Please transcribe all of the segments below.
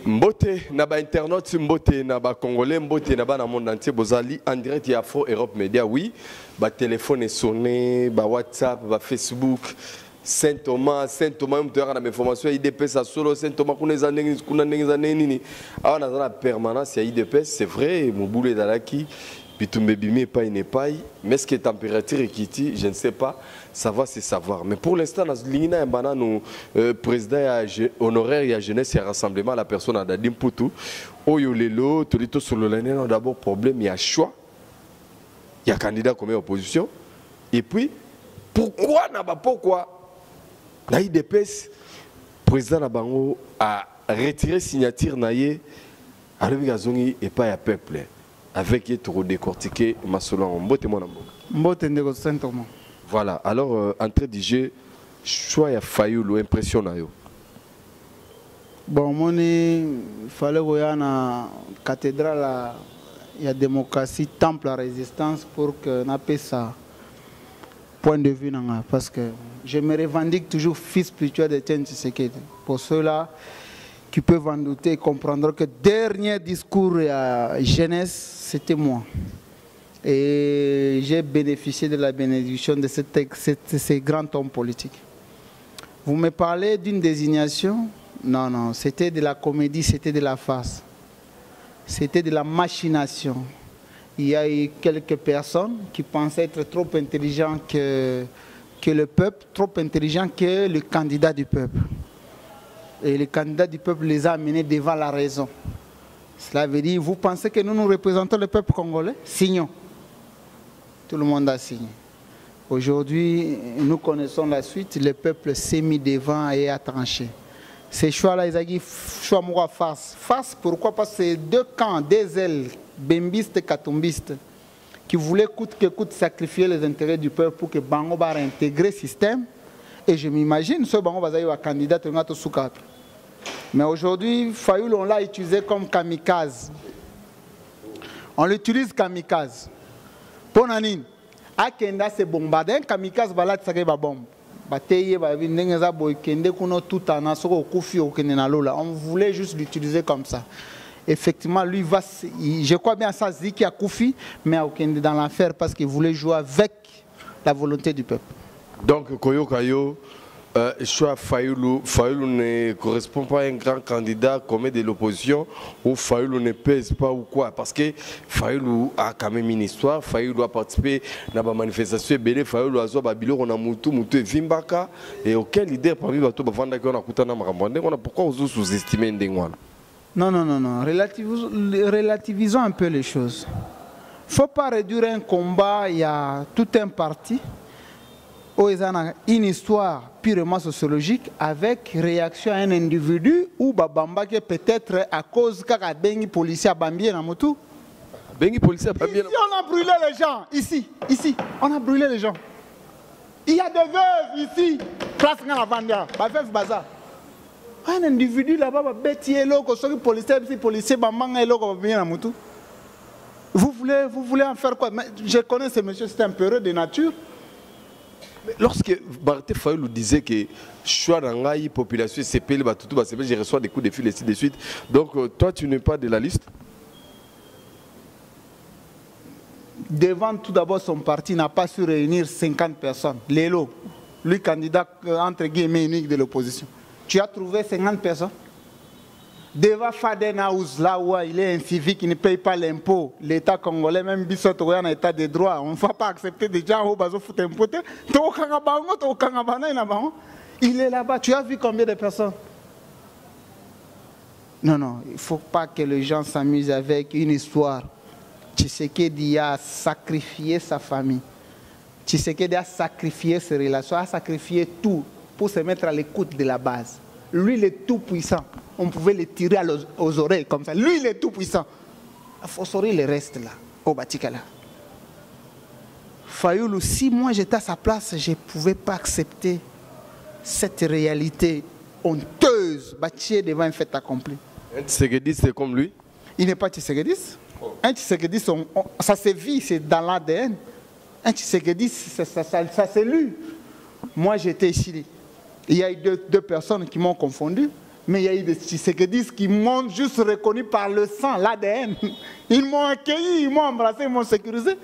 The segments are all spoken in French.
Mbote na ba internautes, mbote na ba congolais, mbote na ba na monde entier, bozali en direct ya Afro Europe Media. Oui, ba téléphone est sonné, ba WhatsApp, ba Facebook. Saint Thomas, tu as information IDPS à solo, Saint Thomas, kuna nini. Ah, on a la permanence à IDPS, c'est vrai, mon boulet d'alaki, puis tu me bimé pas une paille, mais ce qui est température et qui je ne sais pas, savoir c'est savoir. Mais pour l'instant, dans l'Ina Banano, président honoraire et à jeunesse et rassemblement, la personne a Dadim Poutou, Oyolelo, Tolito sur le l'année, on a d'abord problème, il y a choix, il y a candidat comme opposition, et puis, pourquoi n'a pas pourquoi? L'IDPS, président Nabango a retiré signature naïe à l'Obligazongi et pas à peuple. Avec trop décortiqué Masolon. Mbote mon amour. Mbote Ndego Saint-Thomas. Voilà, alors entrée du jeu, choix a failli l'impression na yo. Bon, moi, il fallait qu'il y ait une cathédrale, il y a démocratie, temple à résistance pour que nous appelle ça point de vue. Parce que je me revendique toujours fils spirituel de Etienne Tshisekedi. Pour ceux-là qui peuvent en douter et comprendre que le dernier discours à jeunesse, c'était moi. Et j'ai bénéficié de la bénédiction de ces grands hommes politiques. Vous me parlez d'une désignation? Non, non, c'était de la comédie, c'était de la farce. C'était de la machination. Il y a eu quelques personnes qui pensaient être trop intelligents que le peuple, trop intelligents que le candidat du peuple. Et le candidat du peuple les a amenés devant la raison. Cela veut dire, vous pensez que nous représentons le peuple congolais? Signons. Tout le monde a signé. Aujourd'hui, nous connaissons la suite. Le peuple s'est mis devant et a tranché. Ces choix-là, ils ont dit choix moura face. Face, pourquoi? Parce que c'est deux camps, deux ailes, bembistes et katumbistes, qui voulaient coûte que coûte sacrifier les intérêts du peuple pour que Bango va réintégrer le système. Et je m'imagine, ce Bango va être candidat au Soukatre. Mais aujourd'hui, Fayoul, on l'a utilisé comme kamikaze. On l'utilise kamikaze. Pour Nanine, Akenda c'est bombardé, kamikaze va là, ça va bombe. On voulait juste l'utiliser comme ça. Effectivement, lui va, je crois bien ça se dit qu'il y a Koufi, mais dans l'affaire parce qu'il voulait jouer avec la volonté du peuple. Donc, Koyo Kayo, choix Fayoulou ne correspond pas à un grand candidat comme de l'opposition ou Fayoulou ne pèse pas ou quoi? Parce que Fayoulou a quand même une histoire, Fayoulou a participé à la manifestation, Fayoulou a joué à Bilo, on a Moutou et Vimbaka, et aucun leader parmi les gens qui ont pourquoi vous sous-estimez Ndengwana? Non, non, non, non. Relativisons un peu les choses. Il ne faut pas réduire un combat, il y a tout un parti. Une histoire purement sociologique avec réaction à un individu ou babamba qui peut-être à cause que bengi policier a bambié na motu. Bengi policier a bambié. Ici on a brûlé les gens. Ici, on a brûlé les gens. Il y a des veuves ici. Place na Vandia, ba veuve bazar. Un individu là-bas va bêtier loko so policier bamanga loko bambié na motu. Vous voulez en faire quoi? Je connais ce monsieur, c'est un peureux de nature. Lorsque Barthé Fayoulou disait que choix dans la population CPL, je reçois des coups de fil et ainsi de suite. Donc toi tu n'es pas de la liste? Devant tout d'abord son parti n'a pas su réunir 50 personnes. Lélo, lui candidat entre guillemets unique de l'opposition. Tu as trouvé 50 personnes? Devant Faden House, là où il est incivique, il ne paye pas l'impôt, l'État congolais, même Bissot, en état de droit, on ne va pas accepter des gens où ils foutent impôt. Il est là-bas. Tu as vu combien de personnes? Non, non, il ne faut pas que les gens s'amusent avec une histoire. Tshisekedi a sacrifié sa famille. Tshisekedi a sacrifié ses relations, a sacrifié tout pour se mettre à l'écoute de la base. Lui, il est tout puissant. On pouvait le tirer aux oreilles comme ça. Lui, il est tout puissant. Il faut sortir le reste là, au Batikala. Fayoulou, si moi j'étais à sa place, je ne pouvais pas accepter cette réalité honteuse, bâtie devant un fait accompli. Un Tshisekedi, c'est comme lui? Il n'est pas Tshisekedi. Un Tshisekedi, ça se vit, c'est dans l'ADN. Un Tshisekedi, ça s'est lu. Moi, j'étais ici. Il y a eu deux personnes qui m'ont confondu. Mais il y a eu des Tshisekedis qui m'ont juste reconnu par le sang, l'ADN. Ils m'ont accueilli, ils m'ont embrassé, ils m'ont sécurisé.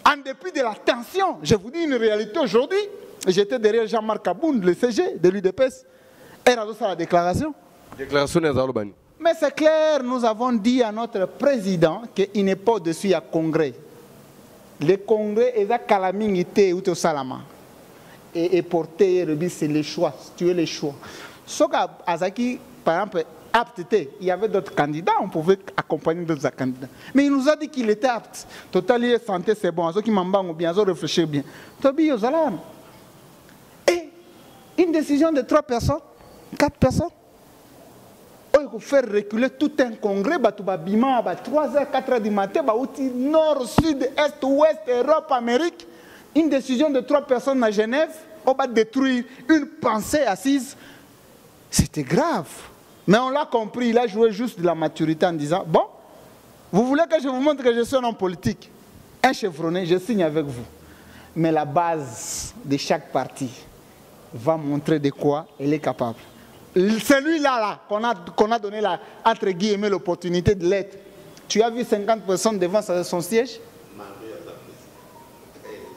En dépit de la tension, je vous dis une réalité aujourd'hui. J'étais derrière Jean-Marc Abound, le CG de l'UDPS. Et a la déclaration. Déclaration d'Azalobani. Mais c'est clair, nous avons dit à notre président qu'il n'est pas au-dessus à Congrès. Le Congrès est à Kalamingité ou au Salama. Et porter, c'est les choix, tu es les choix. Sauf qu'à Azaki, par exemple, apte, il y avait d'autres candidats, on pouvait accompagner d'autres candidats. Mais il nous a dit qu'il était apte. Total, santé, c'est bon. Ceux qui m'embangent bien, ils réfléchissent bien. Et une décision de 3 personnes, 4 personnes, il faut faire reculer tout un congrès, 3h, 4h du matin, nord, sud, est, ouest, Europe, Amérique. Une décision de 3 personnes à Genève, on va détruire une pensée assise. C'était grave. Mais on l'a compris, il a joué juste de la maturité en disant, bon, vous voulez que je vous montre que je suis un homme politique, un chevronné, je signe avec vous. Mais la base de chaque parti va montrer de quoi elle est capable. Celui-là, qu'on a donné, entre guillemets, l'opportunité de l'être. Tu as vu 50% devant son siège?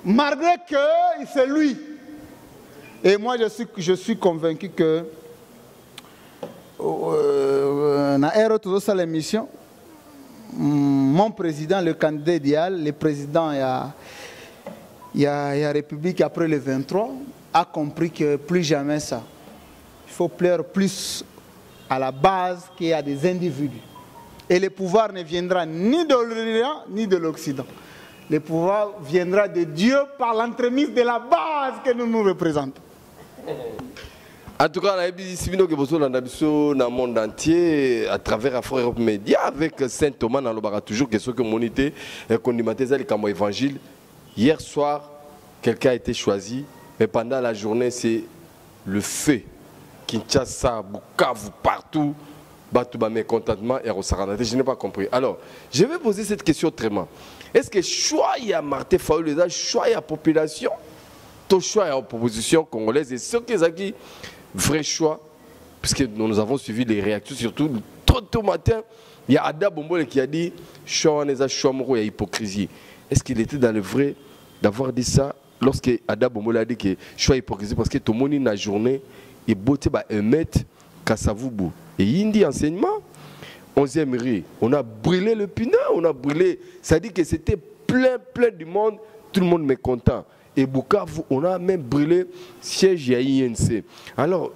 Malgré que c'est lui. Et moi, je suis convaincu que dans l'émission, mon président, le candidat idéal, le président il y a République après le 23, a compris que plus jamais ça. Il faut plaire plus à la base qu'à des individus. Et le pouvoir ne viendra ni de l'Orient ni de l'Occident. Le pouvoir viendra de Dieu par l'entremise de la base que nous nous représentons. En tout cas, on a dans le monde entier, à travers Afro Europe Média, avec Saint Thomas, dans le toujours que ce que monité et qu'on y évangile. Hier soir, quelqu'un a été choisi, mais pendant la journée, c'est le feu. Kinshasa, Bukavu, partout, Batouba, mécontentement et Rosaranate. Je n'ai pas compris. Alors, je vais poser cette question autrement. Est-ce que choix il y a Martin Fayoulou, choix il y a population, tout choix il y a opposition congolaise et ce qui est vrai choix, puisque nous avons suivi les réactions, surtout tôt matin, il y a Ada Bombole qui a dit choix il y a hypocrisie. Est-ce qu'il était dans le vrai d'avoir dit ça lorsque Ada Bombole a dit que choix hypocrisie parce que tout le monde dans la journée et beauté émettre Kassavubu et Indi enseignement 11e rue, on a brûlé le pneu, on a brûlé, ça dit que c'était plein du monde, tout le monde mécontent. Et Bukavu, on a même brûlé siège à INC. Alors,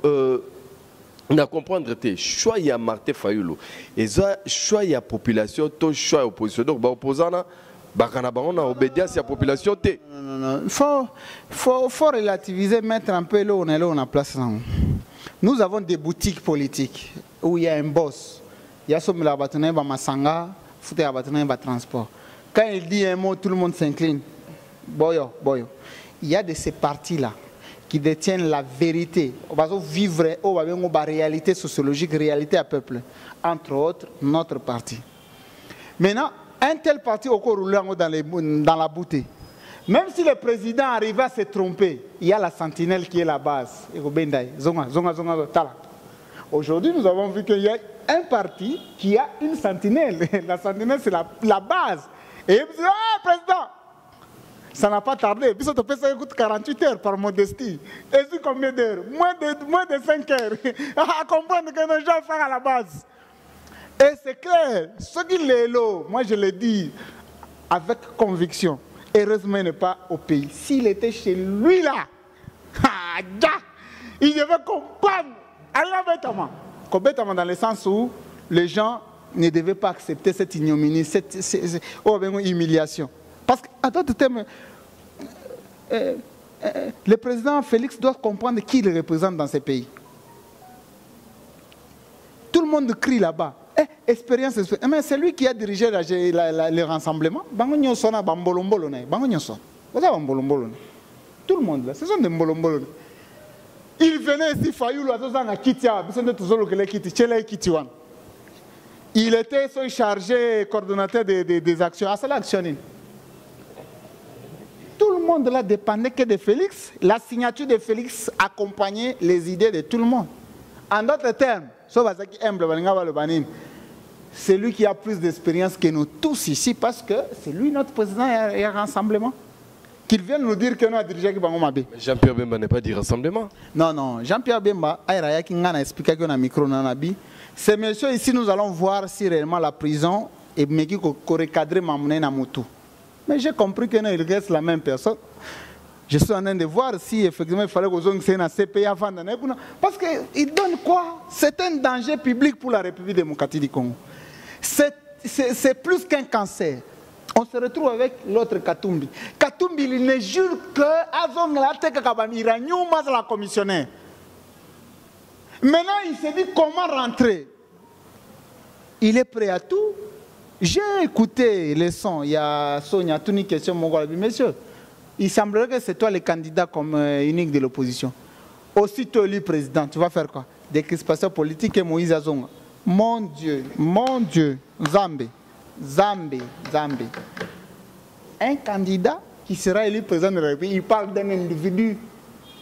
on a comprendre que choix il y a Martin Fayoulou et ça choix il y a population, tout choix opposition. Donc, opposant on a obédience à la population. Non. Il faut relativiser, mettre un peu là où on a place. Nous avons des boutiques politiques où il y a un boss. Il y a ce qui est Masanga, transport. Quand il dit un mot, tout le monde s'incline. Boyo. Il y a de ces partis-là qui détiennent la vérité. On va vivre la réalité sociologique, réalité à peuple. Entre autres, notre parti. Maintenant, un tel parti au cours dans la bouteille. Même si le président arrive à se tromper, il y a la sentinelle qui est la base. Aujourd'hui, nous avons vu qu'il y a un parti qui a une sentinelle. La sentinelle, c'est la base. Et il me dit, ah, président, ça n'a pas tardé. Puis ça te fait 48 heures par modestie. Et c'est combien d'heures? Moins de 5 heures. À comprendre que nos gens sont à la base. Et c'est clair, ce qu'il est là, moi je le dis avec conviction, heureusement il n'est pas au pays. S'il était chez lui là, il devait comprendre. Complètement dans le sens où les gens ne devaient pas accepter cette ignominie, cette humiliation. Parce qu'à d'autres termes, le président Félix doit comprendre qui il représente dans ce pays. Tout le monde crie là-bas. Expérience. Mais c'est lui qui a dirigé le rassemblement. Tout le monde là, ce sont des mbolombolo. Il venait ici, Fayoulou, à Kitia, il était chargé, coordonnateur des actions. À cela, tout le monde là dépendait que de Félix. La signature de Félix accompagnait les idées de tout le monde. En d'autres termes, c'est lui qui a plus d'expérience que nous tous ici parce que c'est lui notre président et un rassemblement. Qu'il vienne nous dire que nous avons dirigé Bangomabe. Jean-Pierre Bemba n'est pas du rassemblement. Non, non. Jean-Pierre Bemba, il a expliqué qu'on a un micro dans la vie. Ces messieurs ici, nous allons voir si réellement la prison est recadré Mamouné Namutu. Mais j'ai compris qu'il reste la même personne. Je suis en train de voir si effectivement il fallait que vous ayez un CPI avant d'en être. Parce qu'il donne quoi? C'est un danger public pour la République démocratique du Congo. C'est plus qu'un cancer. On se retrouve avec l'autre Katumbi. Katumbi, il ne jure que Azon la commissionnaire. Maintenant, il se dit comment rentrer. Il est prêt à tout. J'ai écouté les sons. Il y a Sonia, toute une question, monsieur. Il semblerait que c'est toi le candidat comme unique de l'opposition. Aussitôt élu président, tu vas faire quoi? Décrispation politique et Moïse Azonga. Mon Dieu, Zambé. Un candidat qui sera élu président de la République, il parle d'un individu.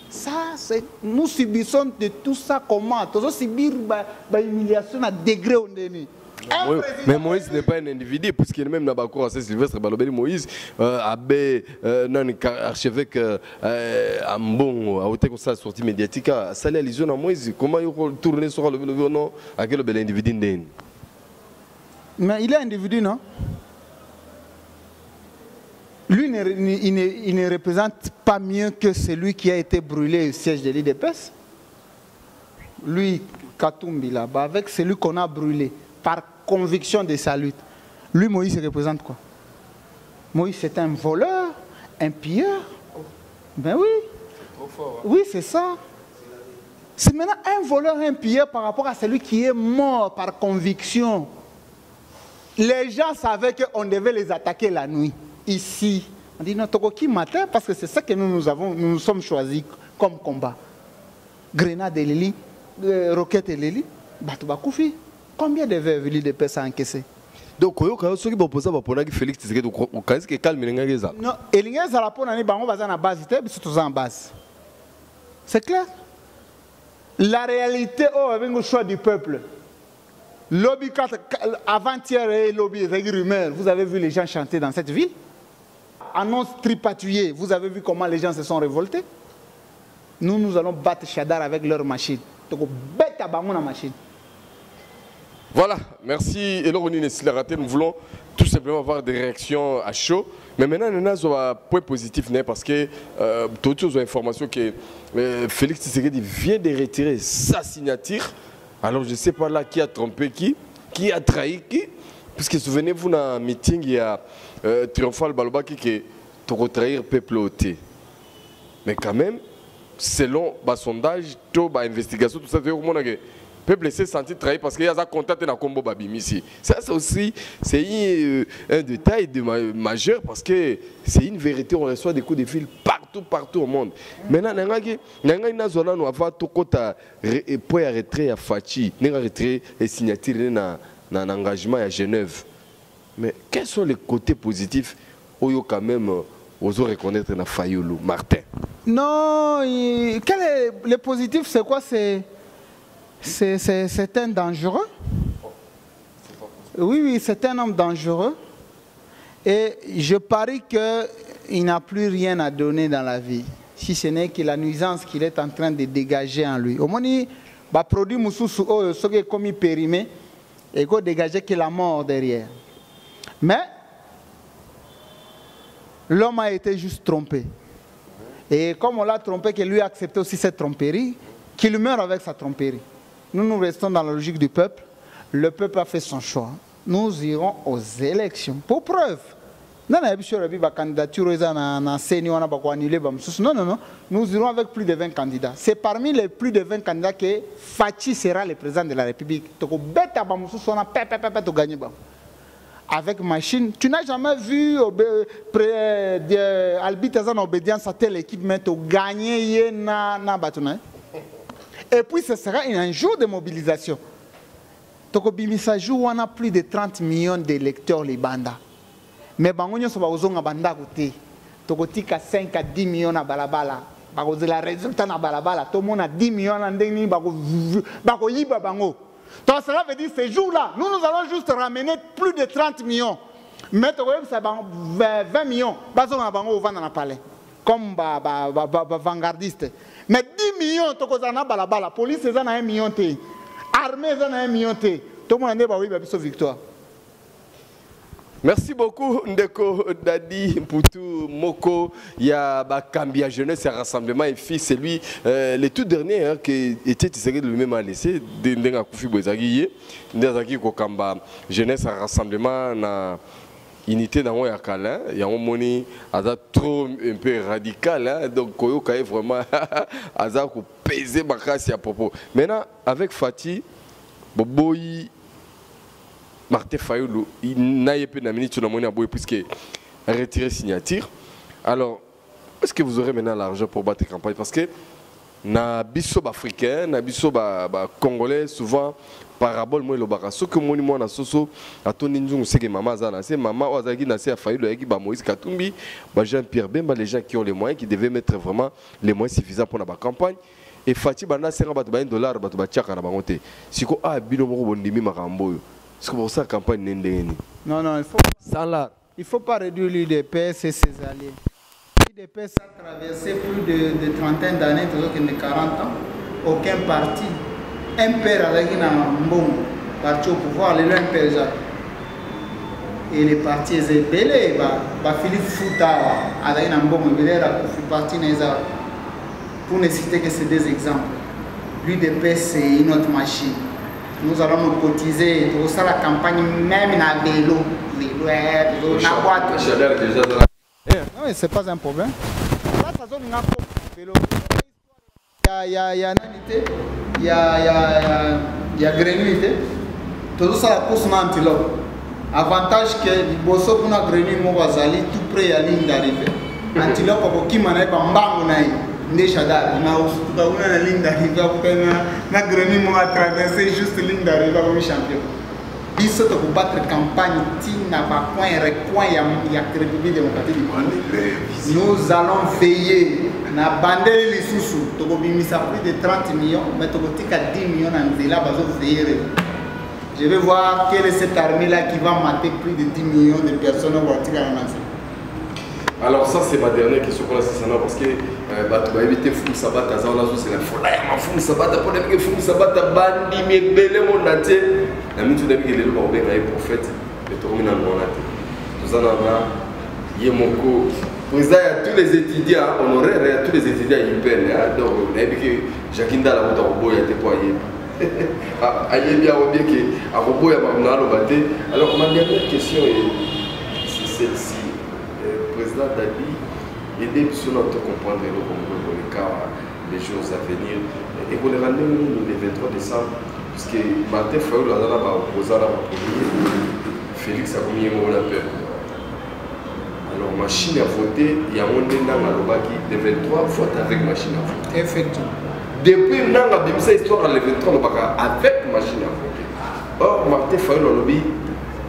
Ça, nous subissons de tout ça comment? Nous subissons l'humiliation à degré où mais Moïse n'est pas un individu, puisqu'il est même dans le cours à Sylvestre Balobeli. Moïse, abbé, archevêque, Ambon, a été comme ça, sortie médiatique, ça l'est allusion à Moïse. Comment il faut tourner sur le nom à quel individu? Mais il est individu, non? Lui, il ne représente pas mieux que celui qui a été brûlé au siège de l'IDPS. Lui, Katumbi, là-bas, avec celui qu'on a brûlé, par conviction de sa lutte. Lui, Moïse, il représente quoi? Moïse, c'est un voleur, un pilleur. Ben oui. Oui, c'est ça. C'est maintenant un voleur, un pilleur par rapport à celui qui est mort par conviction. Les gens savaient qu'on devait les attaquer la nuit. Ici, on dit non, Tokoki matin, parce que c'est ça que nous sommes choisis comme combat. Grenade et Lili, roquette et Lili, Batouba-Koufi. Combien de veuves de personnes encaissées? Donc, ceux qui vont poser Félix Tshisekedi, quand est-ce que calme les gens? Non, et les gens, ça la pose en base, c'est en base. C'est clair? La réalité, avec le choix du peuple. Lobby avant-hier et lobby rumeur, vous avez vu les gens chanter dans cette ville? Annonce tripatouillée, vous avez vu comment les gens se sont révoltés? Nous allons battre Chadar avec leur machine. Donc, bête à la machine. Voilà, merci. Et là, nous voulons tout simplement avoir des réactions à chaud. Mais maintenant, nous avons un point positif parce que toutes les informations que Félix Tshisekedi vient de retirer sa signature. Alors, je ne sais pas là qui a trompé qui a trahi qui. Puisque souvenez-vous, dans un meeting, il y a Triomphal Balobaki qui est trahir le peuple ôté. Mais quand même, selon le sondage, l'investigation, tout ça, le peuple s'est senti trahi parce qu'il y a un contact dans le combo Babimisi. Ça, c'est aussi un détail majeur parce que c'est une vérité, on reçoit des coups de fil partout au monde. Maintenant, nous avons tout pour arrêter à Fachi, nous avons arrêté et signature dans l'engagement à Genève. Mais quels sont les côtés positifs où quand même osons reconnaître dans Fayoulou, Martin? Non, le positif, c'est quoi? C'est un dangereux. Oui, c'est un homme dangereux. Et je parie qu'il n'a plus rien à donner dans la vie, si ce n'est que la nuisance qu'il est en train de dégager en lui. Au moins, il va produire ce qui est commis périmé et il va dégager que la mort derrière. Mais l'homme a été juste trompé. Et comme on l'a trompé, qu'il lui a accepté aussi cette tromperie, qu'il meurt avec sa tromperie. Nous restons dans la logique du peuple. Le peuple a fait son choix. Nous irons aux élections. Pour preuve. Non, nous irons avec plus de 20 candidats. C'est parmi les plus de 20 candidats que Fachi sera le président de la République. Avec machine. Tu n'as jamais vu Albit en obédience à telle équipe, mais tu gagnes na batuna. Et puis ce sera un jour de mobilisation. Tokobimisa jour on a plus de 30 millions d'électeurs les bandas. Mais bangonyo so bazonga banda côté. Tokotika 5 à 10 millions na balabala. Bakoze la résultat na balabala. Tout le monde a 10 millions na ndeni bako yiba bango. Donc cela veut dire ces jours-là, nous allons juste ramener plus de 30 millions. Mais ça 20 millions. Bazonga bango vendre na palais. Comme vanguardiste. Mais 10 millions tokozana balabala. La police est na 1 million té. Armée est na 1 million té. Tout le monde a oui biso victoire. Merci beaucoup Ndeko Dadi Mputu Moko. Il y a Kambia Jeunesse et Rassemblement et Fils. C'est lui le tout dernier hein, qui était lui-même à laisser. Ndenga Koufi Bozagi. Ndezaki Kokamba Jeunesse et Rassemblement na unité dans le Calin. Il y a un moni trop un peu radical. Hein, donc Koyo Kaye vraiment Aza ko peser bakasi à propos. Maintenant avec Fati Boboyi Martin Fayoulou, il n'a pas de minute sur la monnaie puisque retirer signature. Alors, est-ce que vous aurez maintenant l'argent pour battre la campagne? Parce que na biso africain, na biso congolais, souvent parabole moi le baka. Ce que moi na soso, à ton ninjung c'est que maman zana, c'est maman ozagi na c'est Fayoulou avec Moïse Katumbi, Jean-Pierre Bemba, les gens qui ont les moyens, qui devaient mettre vraiment les moyens suffisants pour la campagne. Et Fati bana c'est $1 batu bachaka na bangote. Siko a bino moko bondimi makambo. Est-ce que pour ça, la campagne n'est non, non, il ne faut pas réduire l'UDPS et ses alliés. L'UDPS a traversé plus de trentaine d'années, de 40 ans. Aucun parti. Un père avec un bon parti au pouvoir, le père Jacques. Et les partis étaient belés. Philippe Fouta avec un bon parti pour ne citer que ces deux exemples. L'UDPS, c'est une autre machine. Nous allons nous cotiser, tout ça, la campagne, même dans le vélo, la boîte. Non, mais ce n'est pas un problème. Là, ça zone a vélo. Il y a grenouille. Tout ça, la course antilope. Avantage que le bosso pour la grenouille, tout près à la ligne d'arrivée. Antilope, pour qui m'en est pas Ndeshadar, on a une ligne d'arrivée, on a grenouille, on a traversé juste la ligne d'arrivée comme champion. Il faut battre la campagne, il n'y a pas de point, il y a la République démocratique du Congo. Nous allons veiller, on a bandé les sous-sous, on a mis plus de 30 millions, mais on a 10 millions en Zéla, on va veiller. Je vais voir quelle est cette armée-là qui va mater plus de 10 millions de personnes au Guatemala. Alors ça c'est ma dernière question pour la Sissana parce que tu vas éviter Foum Sabat, c'est la folie, Foum Sabat, pour les Foum Sabat, Bandi, mais belle mon entier. La minute de le Barbé, le prophète, le tourmina mon entier. Nous en avons, Yemoko, président à tous les étudiants honoraires, à tous les étudiants hyper, donc on a vu que Jacinda la route à Robo, il y a déployé. Aïe bien, on bien que à Robo, il y a pas de batté. Alors ma dernière question est celle-ci. Président Dadi, aider sur notre comprendre le cas des jours à venir. Et pour le rendez-vous le 23 décembre, puisque Martin Fayoulou a opposé à la première, Félix a commis la peur. Alors, machine à voter, il y a un monde qui le 23 vote avec machine à voter. Effectivement. Depuis Nanga Bimsa histoire le 23 avec machine à voter. Or, Martin Fayoulou lobby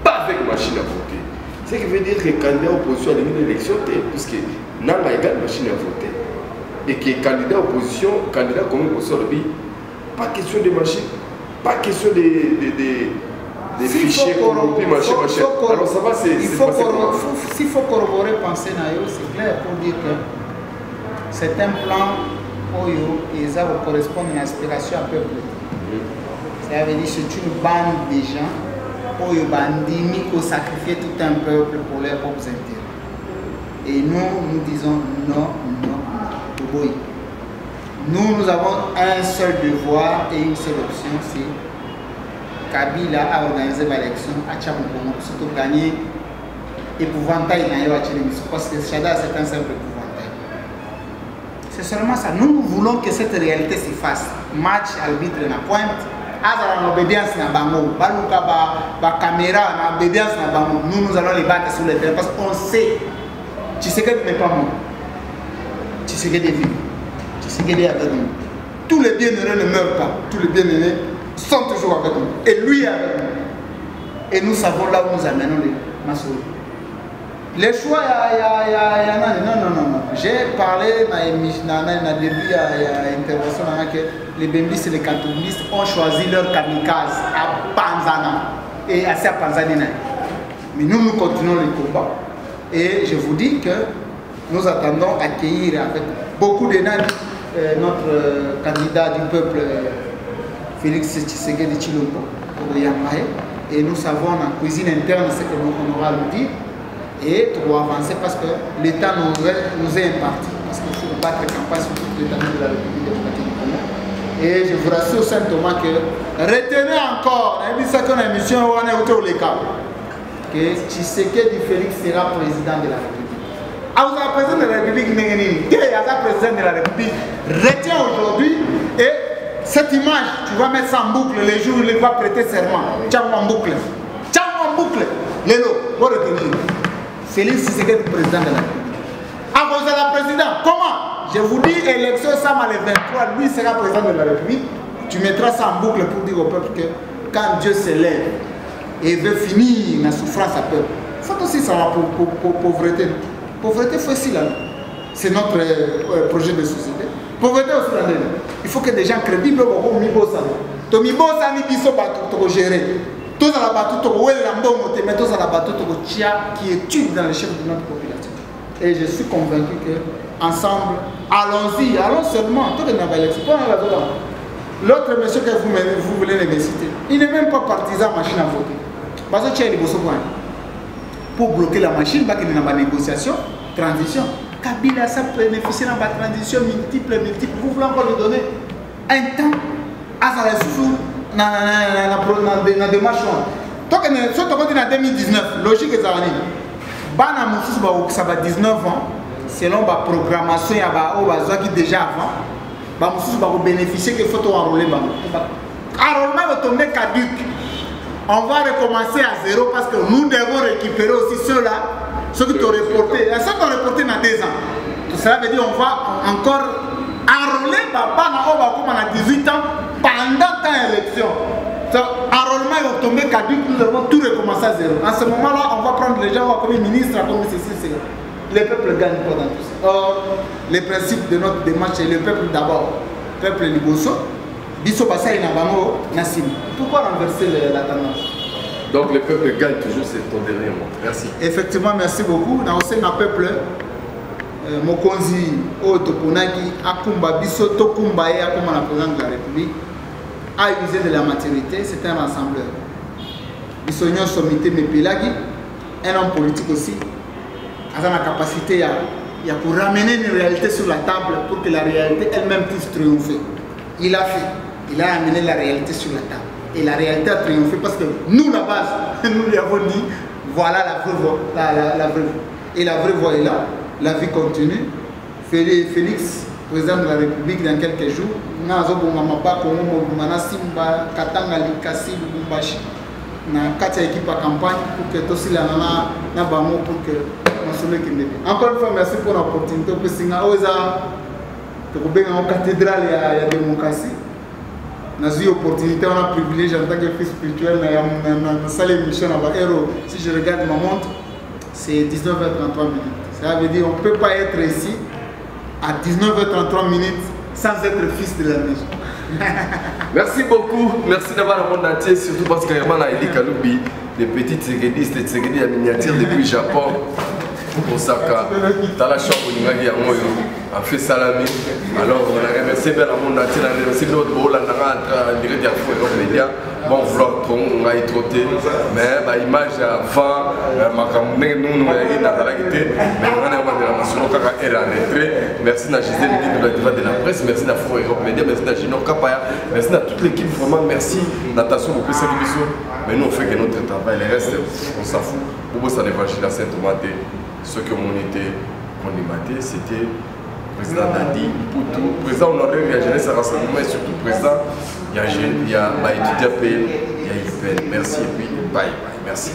pas avec machine à voter. Ce qui veut dire que le candidat opposition a une élection, puisque Nanga égale machine à voter. Et que le candidat opposition, candidat comme opposition, pas question de machine, pas question de fichiers corrompus, machin. Alors ça va, c'est s'il faut corroborer, penser c'est clair pour dire que c'est un plan où ils correspondent à une aspiration à peuple. Ça veut dire que c'est une bande de gens. Oyo bandimi ko sacrifier tout un peuple pour leurs propres intérêts. Et nous disons non, non, non. Nous avons un seul devoir et une seule option, c'est Kabila a organisé l'élection à Tchamokomo, surtout gagner épouvantail parce que Chada c'est un simple épouvantail. C'est seulement ça. Nous voulons que cette réalité s'efface. Match, arbitre, na pointe. En obédience à Bango, Balouka, caméra, en obédience à Bango, nous allons les battre sur le terrain parce qu'on sait, tu sais que n'est pas mort, tu sais que des vies, tu sais que des aveugles. tous les bien-aimés ne meurent pas. Tous les bien-aimés sont toujours avec nous. Et lui est avec nous. Et nous savons là où nous amenons les Massouri. Les choix, non. J'ai parlé dans le début, il y a une intervention que les Bembis et les Katoubistes ont choisi leur kamikaze à Panzana et à Panzanina. Mais nous continuons le combat. Et je vous dis que nous attendons accueillir avec beaucoup d'énergie notre candidat du peuple, Félix Tshisekedi Tshilombo, pour Yamahe. Et nous savons en cuisine interne ce que nous aura à nous dire. Et pour avancer parce que l'État nous est imparti. Parce qu'il faut battre campagne sur tout l'État de la République démocratique du Congo. Et je vous rassure Saint Thomas que retenez encore, on a dit ça qu'on a émission, on est autour des cas, que Tshisekedi Félix sera président de la République. Ah, vous êtes président de la République, qui est président de la République, retiens aujourd'hui et cette image, tu vas mettre ça en boucle les jours où il va prêter serment. Tiens en boucle. Tiens en boucle. Lélo, vous retenez. Félix Tshisekedi président de la République. À cause de la présidente, comment? Je vous dis, élection Sama le 23, lui sera président de la République. Tu mettras ça en boucle pour dire au peuple que quand Dieu s'élève et veut finir la souffrance à peuple, ça aussi ça va pour pauvreté. Pauvreté, il faut aussi là. C'est notre projet de société. Pauvreté aussi là. Il faut que des gens crédibles au Mibosa. To Mibosa ni biso pour gérer. Tous à la bateau, mais tous à la bateau qui étudie dans les chefs de notre population. Et je suis convaincu que ensemble, allons-y, allons seulement. L'autre monsieur que vous voulez les citer, il n'est même pas partisan machine à voter. Parce que tu as les pour bloquer la machine, il y a une négociation, transition. Kabila, ça bénéficie de la transition multiple. Vous voulez encore lui donner un temps à sa ressource. Dans la démarche. Donc, si on est en 2019, logique est ça. Ça va 19 ans, selon la programmation, il y a qui déjà avant, il va bénéficier que faut enrôler. Enrôlement va tomber caduc. On va recommencer à zéro parce que nous devons récupérer aussi ceux-là, ceux qui ont reporté. Ceux qui ont reporté dans 2 ans. Tout cela veut dire qu'on va encore enrôler on a 18 ans pendant ta élection. Enrôlement est tombé caduc, nous devons tout recommencer à zéro. En ce moment-là, on va prendre les gens comme ministre, comme ceci. Le peuple gagne pas dans tout ça. Or, les principes de notre démarche, c'est le peuple d'abord. Le peuple Liboso, Bisso Bassai Nabango, Nassim. Pourquoi renverser la tendance? Donc le peuple gagne toujours, c'est ton dernier mot. Merci. Effectivement, merci beaucoup. Dans le peuple, Mokonzi, Otoponaki, Akumba, Bisso, Tokumba et Akuma, la présidente de la République, a usé de la maturité, c'est un rassembleur. Bissognon Sommité Mepelagi, un homme politique aussi, a la capacité pour ramener une réalité sur la table pour que la réalité elle-même puisse triompher. Il a fait, il a amené la réalité sur la table. Et la réalité a triomphé parce que nous, la base, nous lui avons dit, voilà la vraie voie. La vraie voie. Et la vraie voie est là. La vie continue. Félix, président de la République, dans quelques jours, nous avons équipe à campagne pour que tous les gens pour que encore une fois, merci pour l'opportunité. Nous avons une cathédrale et la démocratie. Nous avons eu l'opportunité, on a privilégié en tant que fils spirituel, dans salle émission à Héros. Si je regarde ma montre, c'est 19h33 minutes. Ça veut dire qu'on ne peut pas être ici à 19h33 minutes sans être fils de la maison. Merci beaucoup, merci d'avoir le monde entier, surtout parce que Herman a dit Kaloubi, des petites Tsegedistes et Tsegedi à miniature depuis le Japon. Osaka, dans la chambre de a fait salami. Alors, on a remercié bien le monde entier, on a remercié notre rôle en direct à Europe Média. Bon, vlog, on a été trotté, mais l'image avant, nous avons dans la qualité, mais on a la rentrée. Merci à Gisèle de la presse, merci à Europe Média, merci à Gino Kapaya, merci à toute l'équipe, vraiment merci. Natation, vous pouvez saluer, mais nous on fait que notre travail, le reste, on s'en fout. Pour ça, l'évangile à Saint-Thomas. Ceux qui ont été condamnés, c'était le président Dadi, Poutou, président honoraire de la jeunesse à rassemblement et surtout président, il y a étudiant, il y a IPN. Merci et puis bye bye. Merci.